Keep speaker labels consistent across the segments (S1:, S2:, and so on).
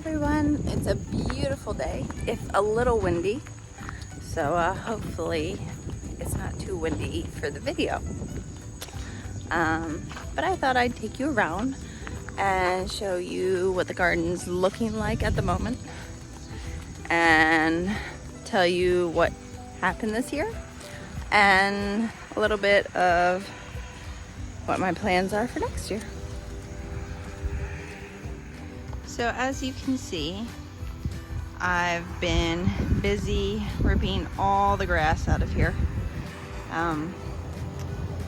S1: everyone. It's a beautiful day, if a little windy. So hopefully it's not too windy for the video. But I thought I'd take you around and show you what the garden's looking like at the moment and tell you what happened this year and a little bit of what my plans are for next year. So as you can see, I've been busy ripping all the grass out of here.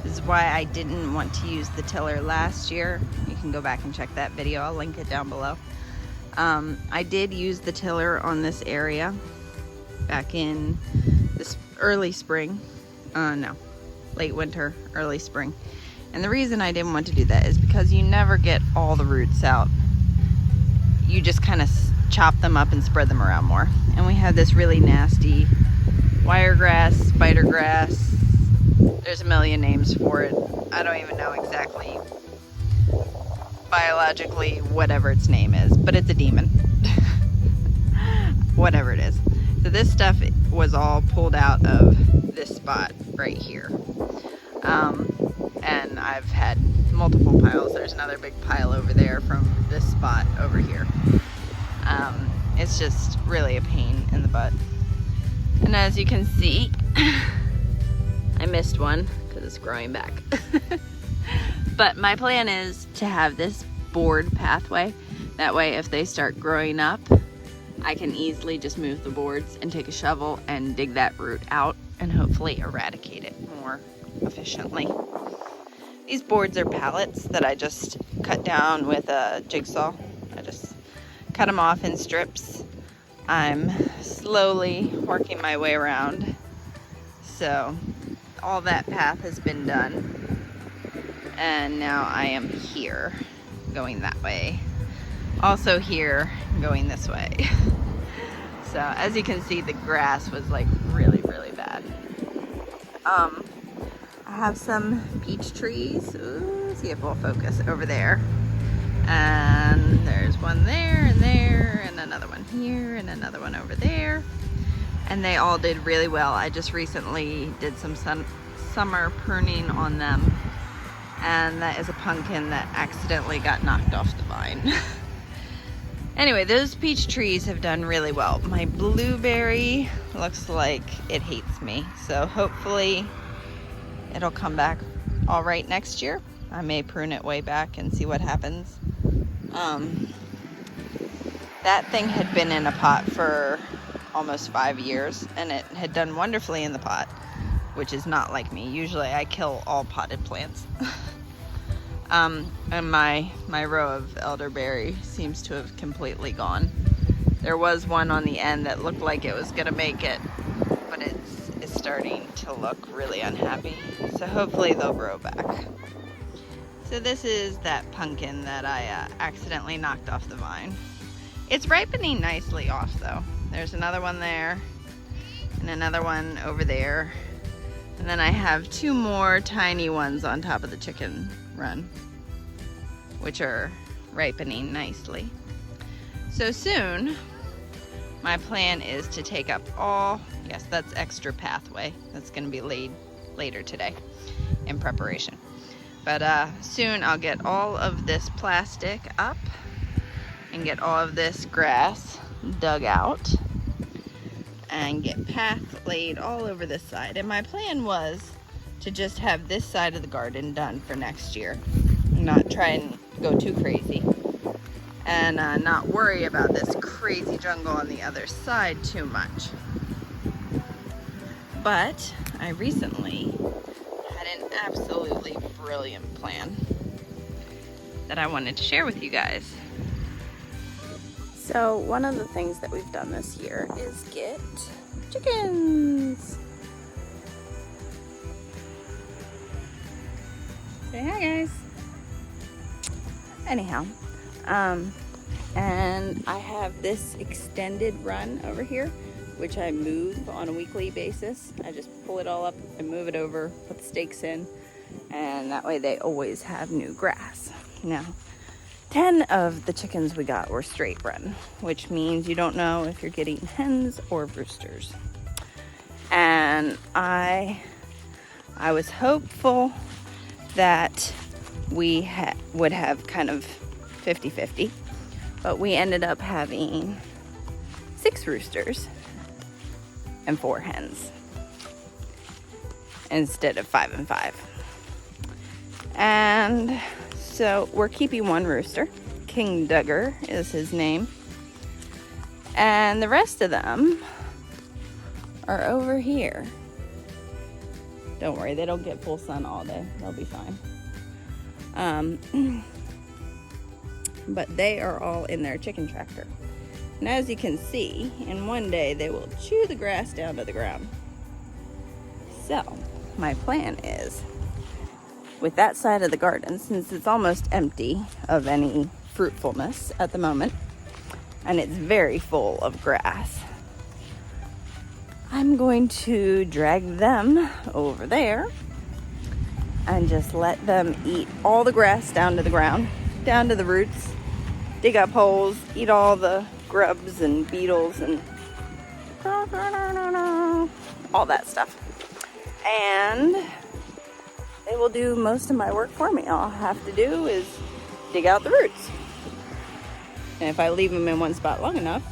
S1: This is why I didn't want to use the tiller last year. You can go back and check that video. I'll link it down below. I did use the tiller on this area back in this early spring. Late winter, early spring. And the reason I didn't want to do that is because you never get all the roots out. You just kind of chop them up and spread them around more. And we have this really nasty wiregrass, spider grass. There's a million names for it. I don't even know exactly biologically whatever its name is, but it's a demon. Whatever it is. So this stuff was all pulled out of this spot right here. And I've had multiple piles. There's another big pile over there from this spot over here. It's just really a pain in the butt. And as you can see, I missed one because it's growing back. But my plan is to have this board pathway. That way if they start growing up, I can easily just move the boards and take a shovel and dig that root out and hopefully eradicate it more efficiently. These boards are pallets that I just cut down with a jigsaw. I just cut them off in strips. I'm slowly working my way around. So all that path has been done. And now I am here, going that way. Also here, going this way. So as you can see, the grass was like really, really bad. I have some peach trees. Ooh, see if we'll focus over there. And there's one there and another one here and another one over there. And they all did really well. I just recently did some summer pruning on them. And that is a pumpkin that accidentally got knocked off the vine. Anyway, those peach trees have done really well. My blueberry looks like it hates me. So hopefully it'll come back all right next year. I may prune it way back and see what happens. That thing had been in a pot for almost 5 years and it had done wonderfully in the pot, which is not like me. Usually I kill all potted plants. And my row of elderberry seems to have completely gone. There was one on the end that looked like it was gonna make it, but it's starting to look really unhappy. So hopefully they'll grow back. So this is that pumpkin that I accidentally knocked off the vine. It's ripening nicely off though. There's another one there and another one over there. And then I have 2 more tiny ones on top of the chicken run, which are ripening nicely. So soon, my plan is to take up all, yes, that's extra pathway. That's gonna be laid later today in preparation. But soon I'll get all of this plastic up and get all of this grass dug out and get path laid all over this side. And my plan was to just have this side of the garden done for next year. Not try and go too crazy. And not worry about this crazy jungle on the other side too much. But I recently had an absolutely brilliant plan that I wanted to share with you guys. So one of the things that we've done this year is get chickens. Say hi, guys. Anyhow, and I have this extended run over here, which I move on a weekly basis. I just pull it all up and move it over, put the stakes in, and that way they always have new grass. Now, 10 of the chickens we got were straight run, which means you don't know if you're getting hens or roosters. And I was hopeful that we would have kind of 50-50, but we ended up having 6 roosters and 4 hens instead of 5 and 5. And so we're keeping 1 rooster. King Duggar is his name. And the rest of them are over here. Don't worry, they don't get full sun all day. They'll be fine. But they are all in their chicken tractor. And as you can see, in one day they will chew the grass down to the ground. So my plan is, with that side of the garden, since it's almost empty of any fruitfulness at the moment, and it's very full of grass, I'm going to drag them over there and just let them eat all the grass down to the ground, down to the roots, dig up holes, eat all the grubs and beetles and all that stuff. And they will do most of my work for me. All I have to do is dig out the roots. And if I leave them in one spot long enough,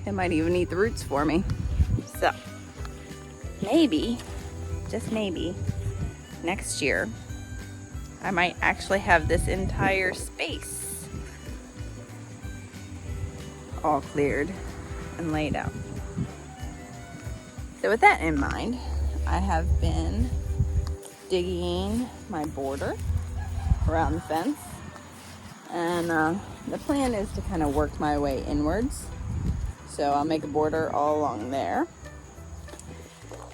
S1: they might even eat the roots for me. So maybe, just maybe, next year, I might actually have this entire space all cleared and laid out. So with that in mind, I have been digging my border around the fence, and the plan is to kind of work my way inwards. So I'll make a border all along there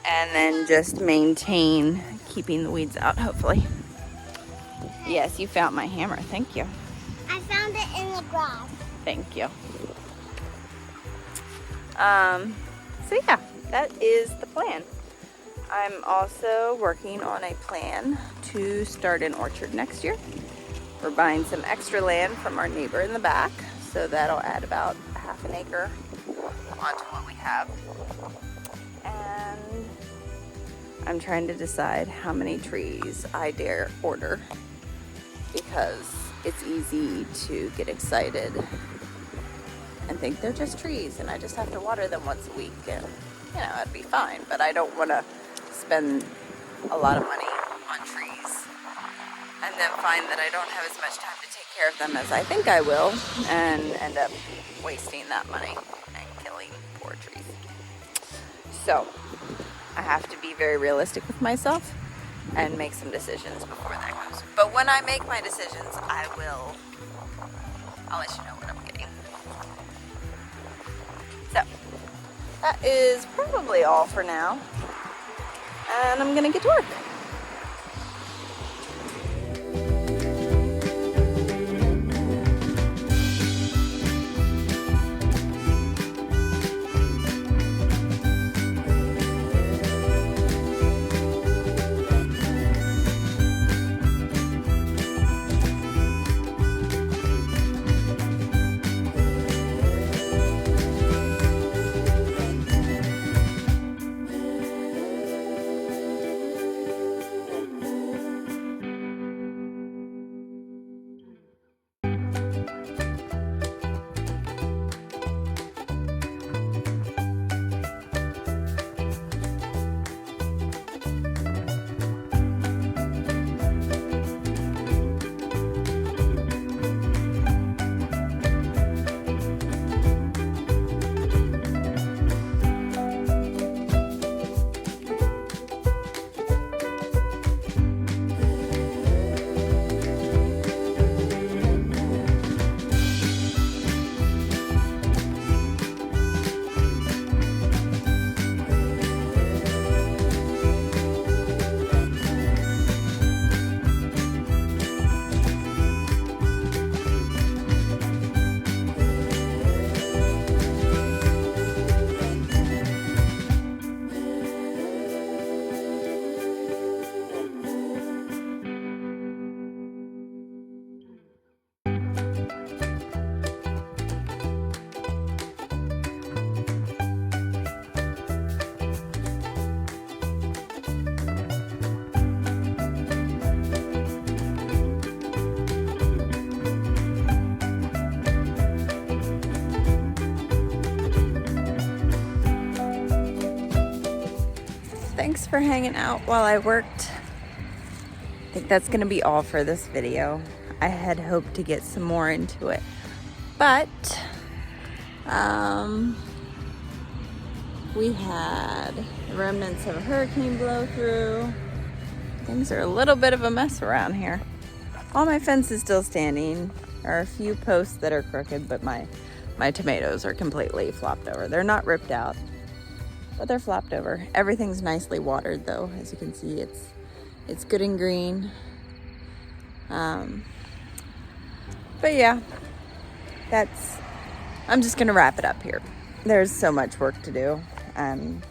S1: and then just maintain keeping the weeds out, hopefully. Yes, you found my hammer. Thank you.
S2: I found it in the grass.
S1: Thank you. So yeah, that is the plan. I'm also working on a plan to start an orchard next year. We're buying some extra land from our neighbor in the back, so that'll add about half an acre onto what we have. And I'm trying to decide how many trees I dare order, because it's easy to get excited and think they're just trees and I just have to water them once a week and, you know, it'd be fine. But I don't want to spend a lot of money on trees and then find that I don't have as much time to take care of them as I think I will, and end up wasting that money and killing poor trees. So I have to be very realistic with myself and make some decisions before that comes. But when I make my decisions, I'll let you know what I'm getting. So that is probably all for now, and I'm gonna get to work. Thanks for hanging out while I worked. I think that's gonna be all for this video. I had hoped to get some more into it, but we had the remnants of a hurricane blow through. Things are a little bit of a mess around here. All my fence is still standing. There are a few posts that are crooked, but my tomatoes are completely flopped over. They're not ripped out, but they're flopped over. Everything's nicely watered though. As you can see, it's good and green. But yeah, I'm just gonna wrap it up here. There's so much work to do, and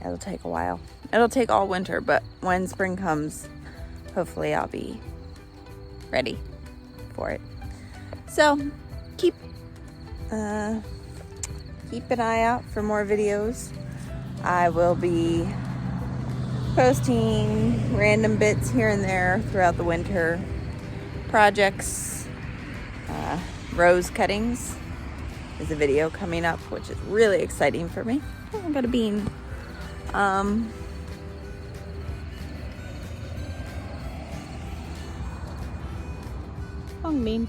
S1: it'll take a while. It'll take all winter, but when spring comes, hopefully I'll be ready for it. So keep an eye out for more videos. I will be posting random bits here and there throughout the winter. Projects, rose cuttings is a video coming up, which is really exciting for me. Oh, I got a bean. Long bean.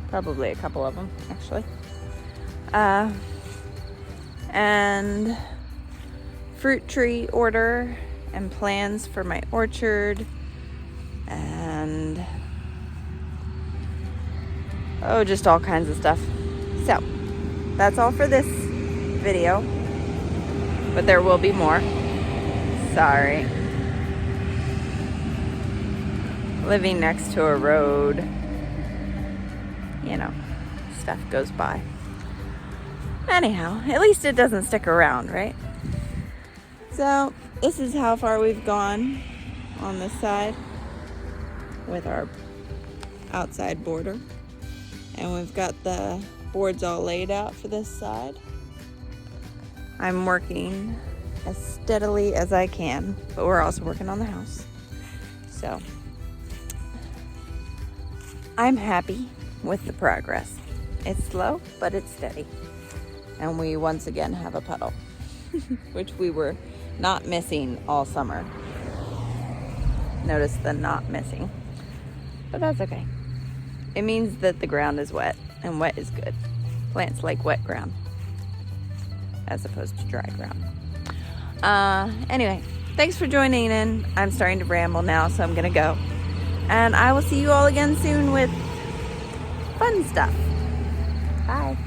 S1: Probably a couple of them, actually. And fruit tree order and plans for my orchard, and just all kinds of stuff. So that's all for this video, but there will be more. Sorry. Living next to a road, stuff goes by. Anyhow, at least it doesn't stick around, right? So this is how far we've gone on this side with our outside border. And we've got the boards all laid out for this side. I'm working as steadily as I can, but we're also working on the house. So I'm happy with the progress. It's slow, but it's steady. And we once again have a puddle, which we were not missing all summer. Notice the not missing, but that's okay. It means that the ground is wet, and wet is good. Plants like wet ground as opposed to dry ground. Anyway, thanks for joining in. I'm starting to ramble now, so I'm gonna go. And I will see you all again soon with fun stuff. Bye.